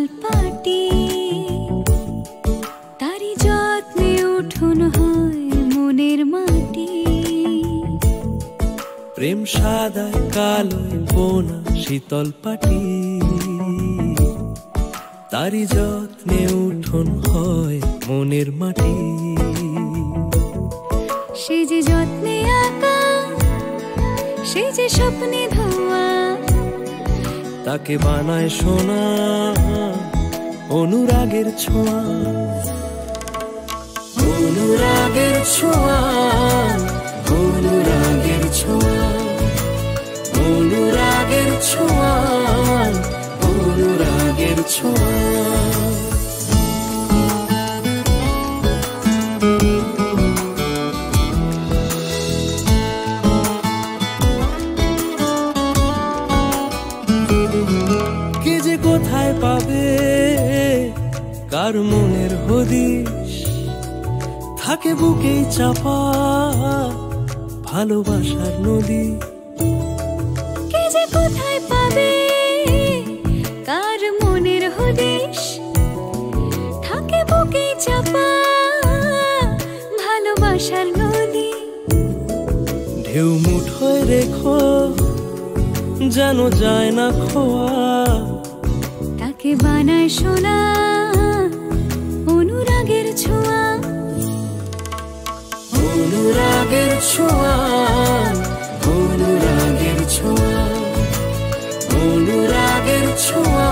শীতল পাটি, তারি যত্নে উঠোন হয় মনের মাটি। প্রেম সাদায় কালোয় বোনা শীতল পাটি, তারি যত্নে উঠোন হয় মনের মাটি। সে যে যত্নে আঁকা, সে যে স্বপ্নে ধোয়া, তাকে বানায় সোনা অনুরাগের ছোঁয়া। অনুরাগের ছোঁয়া, অনুরাগের ছোঁয়া, অনুরাগের ছোঁয়া, অনুরাগের ছোঁয়া। কে যে কোথায় পাবে কার মনের হদিশ, থাকে বুকেই চাপা ভালোবাসার নদী। কে যে কোথায় পাবে কার মনের হদিশ, থাকে বুকে চাপা ভালোবাসার নদী। ঢেউ মুঠোয় রেখো যেন যায় না খোয়া, তাকে বানায় সোনা অনুরাগের ছোঁয়া। অনুরাগের ছোঁয়া, অনুরাগের ছোঁয়া, অনুরাগের ছোঁয়া,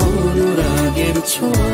অনুরাগের ছোঁয়া।